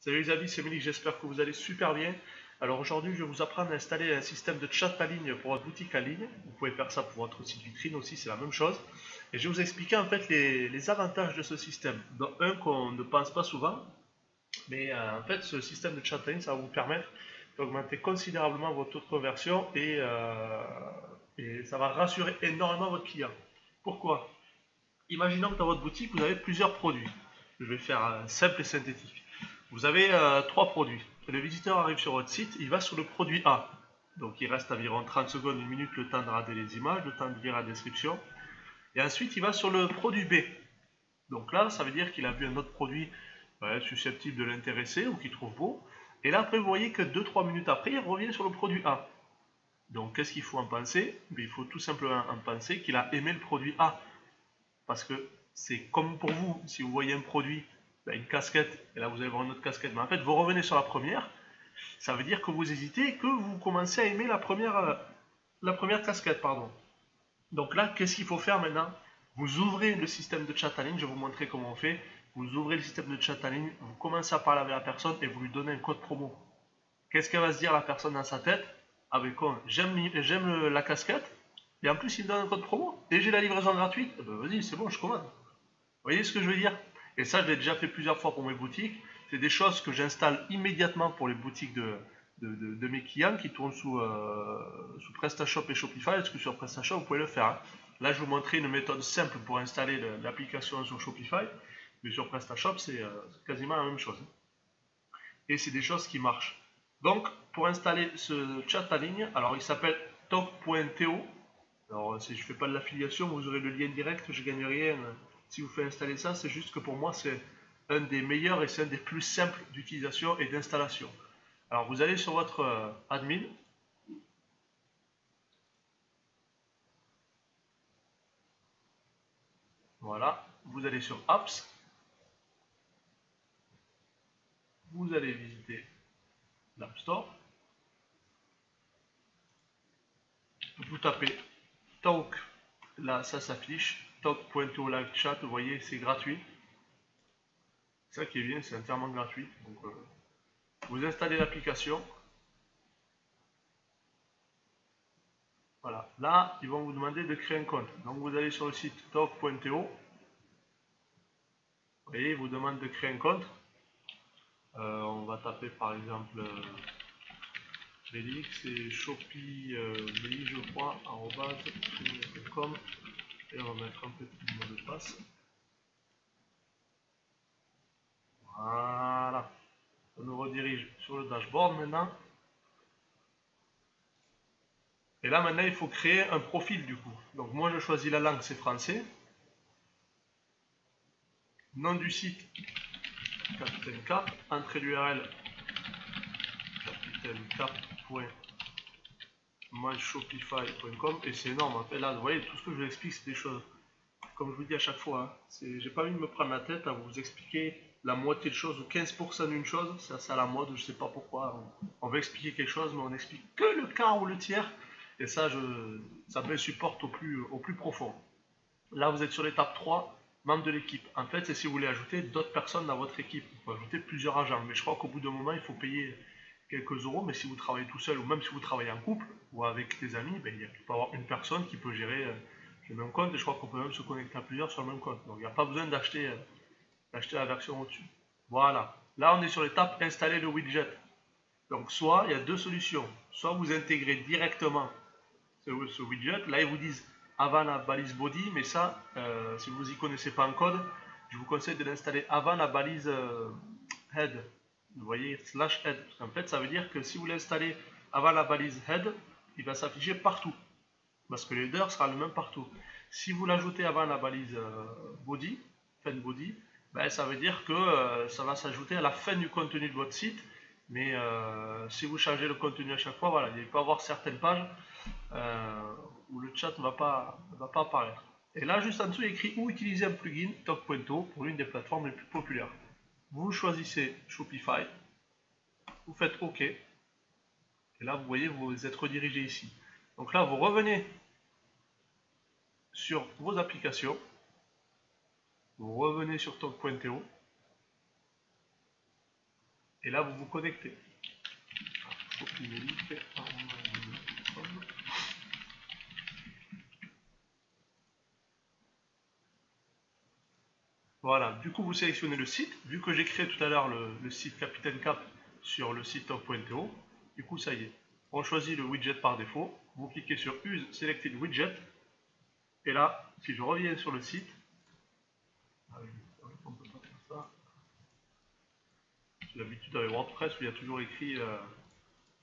Salut les amis, c'est Mélie, j'espère que vous allez super bien. Alors aujourd'hui, je vais vous apprendre à installer un système de chat en ligne pour votre boutique en ligne. Vous pouvez faire ça pour votre site vitrine aussi, c'est la même chose. Et je vais vous expliquer en fait les avantages de ce système. Dont un qu'on ne pense pas souvent, mais en fait ce système de chat en ligne, ça va vous permettre d'augmenter considérablement votre taux de conversion et ça va rassurer énormément votre client. Pourquoi? Imaginons que dans votre boutique, vous avez plusieurs produits. Je vais faire simple et synthétique. Vous avez trois produits. Le visiteur arrive sur votre site, il va sur le produit A. Donc il reste environ 30 secondes, une minute, le temps de regarder les images, le temps de lire la description. Et ensuite, il va sur le produit B. Donc là, ça veut dire qu'il a vu un autre produit susceptible de l'intéresser ou qu'il trouve beau. Et là, après, vous voyez que 2-3 minutes après, il revient sur le produit A. Donc qu'est-ce qu'il faut en penser? Il faut tout simplement en penser qu'il a aimé le produit A. Parce que c'est comme pour vous, si vous voyez un produit, une casquette, et là vous allez voir une autre casquette, mais en fait vous revenez sur la première, ça veut dire que vous hésitez et que vous commencez à aimer la première casquette, pardon. Donc là, qu'est-ce qu'il faut faire maintenant? Vous ouvrez le système de chat en ligne, je vais vous montrer comment on fait. Vous ouvrez le système de chat en ligne, vous commencez à parler avec la personne et vous lui donnez un code promo. Qu'est-ce qu'elle va se dire la personne dans sa tête? Avec quoi? J'aime la casquette, et en plus il me donne un code promo, et j'ai la livraison gratuite, ben vas-y, c'est bon, je commande. Vous voyez ce que je veux dire? Et ça, je l'ai déjà fait plusieurs fois pour mes boutiques. C'est des choses que j'installe immédiatement pour les boutiques de mes clients qui tournent sous PrestaShop et Shopify. Parce que sur PrestaShop, vous pouvez le faire. Hein. Là, je vais vous montrer une méthode simple pour installer l'application sur Shopify. Mais sur PrestaShop, c'est quasiment la même chose. Et c'est des choses qui marchent. Donc, pour installer ce chat en ligne, alors il s'appelle talk.to. Alors, si je ne fais pas de l'affiliation, vous aurez le lien direct, je ne gagne rien. Si vous faites installer ça, c'est juste que pour moi, c'est un des meilleurs et c'est un des plus simples d'utilisation et d'installation. Alors, vous allez sur votre admin. Voilà. Vous allez sur Apps. Vous allez visiter l'App Store. Vous tapez Talk. Là, ça s'affiche. Talk.to live chat. Vous voyez, c'est gratuit. Ça qui est bien, c'est entièrement gratuit. Donc, vous installez l'application. Voilà. Là, ils vont vous demander de créer un compte. Donc, vous allez sur le site talk.to. Vous voyez, ils vous demandent de créer un compte. On va taper par exemple Félix et Shopee Mélie, je crois, @gmail.com et on va mettre un petit mot de passe. Voilà. On nous redirige sur le dashboard maintenant. Et là maintenant il faut créer un profil du coup. Donc moi je choisis la langue, c'est français. Nom du site, Capitaine K. Entrée d'URL, capitainecap.myshopify.com. Et c'est énorme. En fait là, vous voyez, tout ce que je vous explique, c'est des choses, comme je vous dis à chaque fois, hein, j'ai pas envie de me prendre la tête à vous expliquer la moitié de choses ou 15% d'une chose, c'est à la mode, je sais pas pourquoi. On veut expliquer quelque chose, mais on explique que le quart ou le tiers. Et ça, ça me supporte au plus profond. Là, vous êtes sur l'étape 3, membre de l'équipe. En fait, c'est si vous voulez ajouter d'autres personnes dans votre équipe. Vous pouvez ajouter plusieurs agents. Mais je crois qu'au bout d'un moment, il faut payer quelques euros. Mais si vous travaillez tout seul, ou même si vous travaillez en couple, ou avec des amis, il peut y avoir une personne qui peut gérer le même compte. Et je crois qu'on peut même se connecter à plusieurs sur le même compte. Donc, il n'y a pas besoin d'acheter la version au-dessus. Voilà. Là, on est sur l'étape installer le widget. Donc, soit, il y a deux solutions. Soit vous intégrez directement ce widget. Là, ils vous disent avant la balise body, mais ça, si vous n'y connaissez pas en code, je vous conseille de l'installer avant la balise head. Vous voyez, /head. En fait, ça veut dire que si vous l'installez avant la balise head, il va s'afficher partout. Parce que l'header sera le même partout. Si vous l'ajoutez avant la balise body, fin body, ben, ça veut dire que ça va s'ajouter à la fin du contenu de votre site. Mais si vous changez le contenu à chaque fois, voilà, il peut y avoir certaines pages où le chat ne va pas apparaître. Et là, juste en dessous, il est écrit où utiliser un plugin Talk.to pour l'une des plateformes les plus populaires. Vous choisissez Shopify, vous faites OK, et là, vous voyez, vous êtes redirigé ici. Donc là, vous revenez sur vos applications, vous revenez sur Talk.to, Et là, vous vous connectez. Voilà, du coup vous sélectionnez le site. Vu que j'ai créé tout à l'heure le site Capitaine Cap sur le site top.to, du coup ça y est. On choisit le widget par défaut. Vous cliquez sur Use Selected Widget. Et là, si je reviens sur le site, on peut pas faire ça. J'ai l'habitude avec WordPress où il y a toujours écrit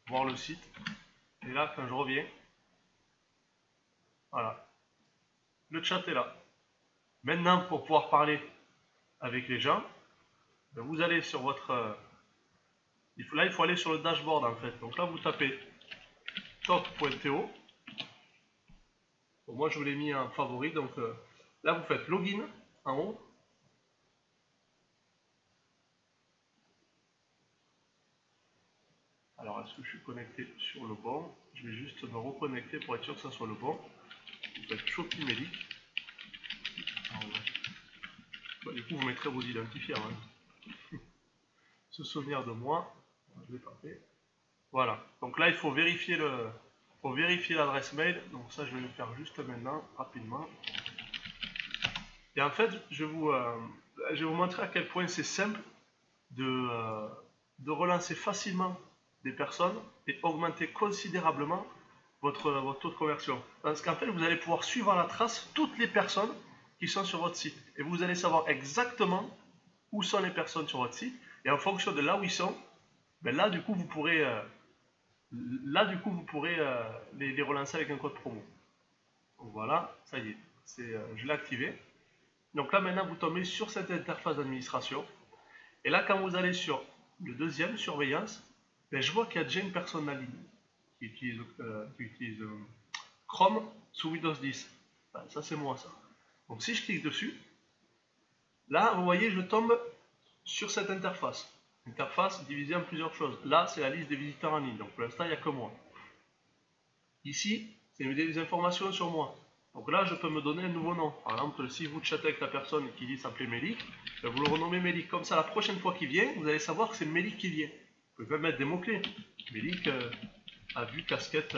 voir le site. Et là, quand je reviens, voilà, le chat est là. Maintenant, pour pouvoir parler avec les gens, vous allez sur votre... là, il faut aller sur le dashboard en fait. Donc là, vous tapez top.to. Bon, moi, je vous l'ai mis en favori. Donc là, vous faites login en haut. Alors, est-ce que je suis connecté sur le bon? Je vais juste me reconnecter pour être sûr que ça soit le bon. Vous faites Shopping du coup, vous mettrez vos identifiants. Hein. Se souvenir de moi. Je l'ai pas fait. Voilà. Donc là, il faut vérifier l'adresse mail. Donc ça, je vais le faire juste maintenant, rapidement. Et en fait, je vais vous montrer à quel point c'est simple de relancer facilement des personnes et augmenter considérablement votre taux de conversion. Parce qu'en fait, vous allez pouvoir suivre à la trace toutes les personnes qui sont sur votre site. Et vous allez savoir exactement où sont les personnes sur votre site. Et en fonction de là où ils sont, ben là, du coup, vous pourrez, les relancer avec un code promo. Donc voilà, ça y est, je l'ai activé. Donc là, maintenant, vous tombez sur cette interface d'administration. Et là, quand vous allez sur le deuxième, surveillance, ben, je vois qu'il y a déjà une personne en ligne qui utilise Chrome sous Windows 10. Ben, ça, c'est moi, ça. Donc si je clique dessus, là, vous voyez, je tombe sur cette interface. Interface divisée en plusieurs choses. Là, c'est la liste des visiteurs en ligne. Donc pour l'instant, il n'y a que moi. Ici, c'est des informations sur moi. Donc là, je peux me donner un nouveau nom. Par exemple, si vous chattez avec la personne qui dit s'appeler Mélik, ben vous le renommez Mélik. Comme ça, la prochaine fois qu'il vient, vous allez savoir que c'est Mélik qui vient. Vous pouvez même mettre des mots-clés. Mélik a vu casquette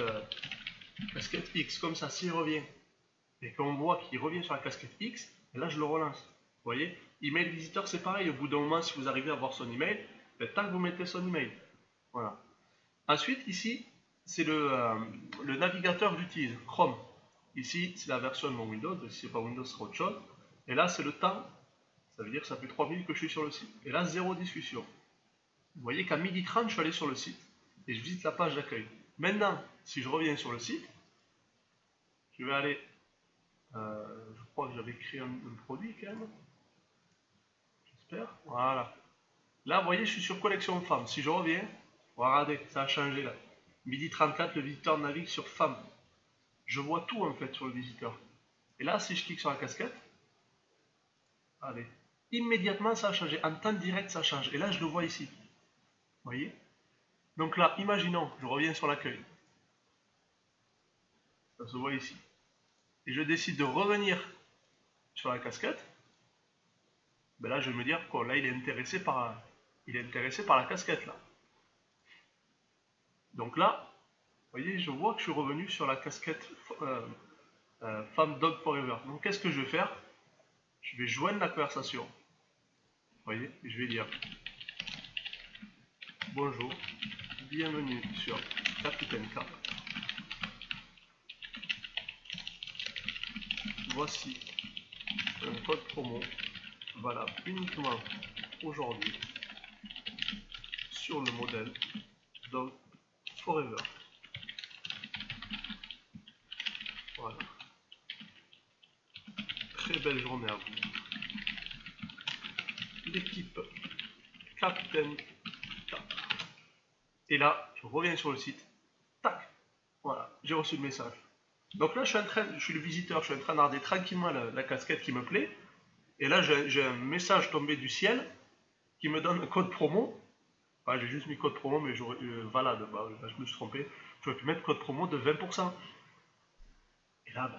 X. Comme ça, s'il revient, et qu'on voit qu'il revient sur la casquette X, et là, je le relance. Vous voyez, email visiteur, c'est pareil. Au bout d'un moment, si vous arrivez à voir son email, ben, tant que vous mettez son email. Voilà. Ensuite, ici, c'est le navigateur que j'utilise, Chrome. Ici, c'est la version de mon Windows. Si ce n'est pas Windows, ce sera autre chose. Et là, c'est le temps. Ça veut dire que ça fait 3 minutes que je suis sur le site. Et là, zéro discussion. Vous voyez qu'à 12h30, je suis allé sur le site. Et je visite la page d'accueil. Maintenant, si je reviens sur le site, je vais aller... je crois que j'avais créé un produit quand même. J'espère. Voilà. Là, vous voyez, je suis sur collection femmes. Si je reviens, regardez, ça a changé là. 12h34, le visiteur navigue sur femmes. Je vois tout en fait sur le visiteur. Et là, si je clique sur la casquette, allez, immédiatement ça a changé. En temps direct, ça change. Et là, je le vois ici. Vous voyez? Donc là, imaginons, je reviens sur l'accueil. Ça se voit ici. Et je décide de revenir sur la casquette. Ben là, je vais me dire que là, il est intéressé par la casquette là. Donc là, vous voyez, je vois que je suis revenu sur la casquette Femme Dog Forever. Donc qu'est-ce que je vais faire? Je vais joindre la conversation. Vous voyez, je vais dire bonjour, bienvenue sur Capitaine Cap. Voici un code promo valable uniquement aujourd'hui sur le modèle Dog Forever. Voilà. Très belle journée à vous. L'équipe Captain Cap. Et là, je reviens sur le site. Tac. Voilà, j'ai reçu le message. Donc là, je suis le visiteur, je suis en train de regarder tranquillement la casquette qui me plaît. Et là, j'ai un message tombé du ciel qui me donne un code promo. J'ai juste mis code promo, mais valable. Je me suis trompé. J'aurais pu mettre code promo de 20%. Et là,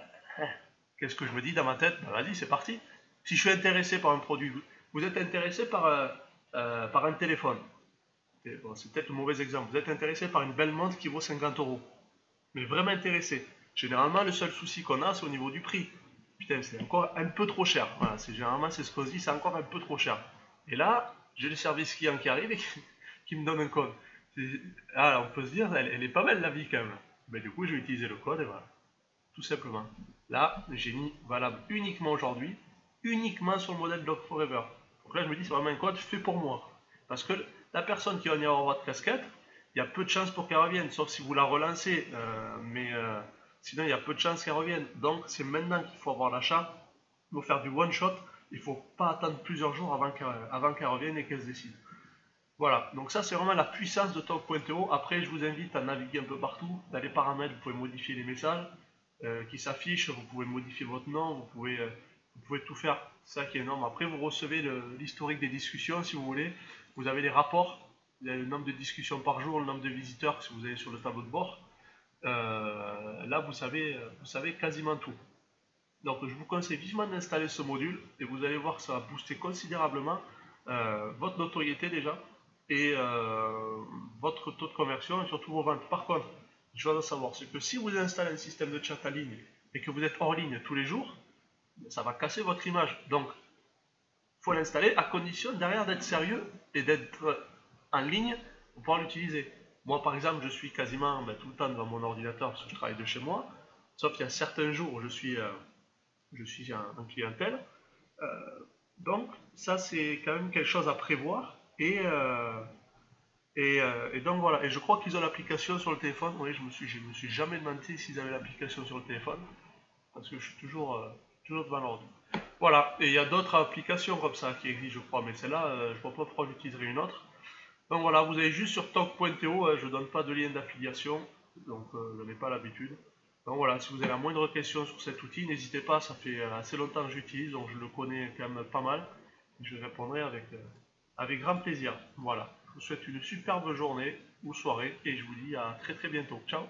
qu'est-ce que je me dis dans ma tête? Vas-y, c'est parti. Si je suis intéressé par un produit, vous êtes intéressé par un téléphone. Bon, c'est peut-être le mauvais exemple. Vous êtes intéressé par une belle montre qui vaut 50 euros. Mais vraiment intéressé. Généralement, le seul souci qu'on a, c'est au niveau du prix. Putain, c'est encore un peu trop cher. Voilà, généralement, c'est ce qu'on se dit, c'est encore un peu trop cher. Et là, j'ai le service client qui arrive et qui me donne un code. Ah, on peut se dire, elle est pas belle la vie quand même. Mais du coup, je vais utiliser le code et voilà. Tout simplement. Là, j'ai mis valable uniquement aujourd'hui, uniquement sur le modèle Dog Forever. Donc là, je me dis, c'est vraiment un code fait pour moi. Parce que la personne qui va venir avoir votre casquette, il y a peu de chances pour qu'elle revienne, sauf si vous la relancez. Sinon, il y a peu de chances qu'elle revienne. Donc, c'est maintenant qu'il faut avoir l'achat. Il faut faire du one shot. Il ne faut pas attendre plusieurs jours avant qu'elle revienne et qu'elle se décide. Voilà, donc ça c'est vraiment la puissance de Talk.to. Après, je vous invite à naviguer un peu partout. Dans les paramètres, vous pouvez modifier les messages qui s'affichent. Vous pouvez modifier votre nom. Vous pouvez tout faire. C'est ça qui est énorme. Après, vous recevez l'historique des discussions si vous voulez. Vous avez les rapports. Vous avez le nombre de discussions par jour, le nombre de visiteurs si vous allez sur le tableau de bord. Là, vous savez quasiment tout. Donc, je vous conseille vivement d'installer ce module et vous allez voir que ça va booster considérablement votre notoriété déjà et votre taux de conversion et surtout vos ventes. Par contre, une chose à savoir, c'est que si vous installez un système de chat en ligne et que vous êtes hors ligne tous les jours, ça va casser votre image. Donc, il faut l'installer à condition derrière d'être sérieux et d'être en ligne pour pouvoir l'utiliser. Moi, par exemple, je suis quasiment tout le temps devant mon ordinateur parce que je travaille de chez moi, sauf qu'il y a certains jours où je suis en clientèle. Euh, donc, ça, c'est quand même quelque chose à prévoir. Et donc voilà, et je crois qu'ils ont l'application sur le téléphone. Oui, je me suis jamais demandé s'ils avaient l'application sur le téléphone, parce que je suis toujours devant l'ordi. Voilà, et il y a d'autres applications comme ça qui existent, je crois, mais celle-là, je ne vois pas pourquoi j'utiliserai une autre. Donc voilà, vous allez juste sur talk.to, je ne donne pas de lien d'affiliation, donc je n'ai pas l'habitude. Donc voilà, si vous avez la moindre question sur cet outil, n'hésitez pas, ça fait assez longtemps que j'utilise, donc je le connais quand même pas mal. Je répondrai avec grand plaisir. Voilà, je vous souhaite une superbe journée ou soirée et je vous dis à très très bientôt. Ciao!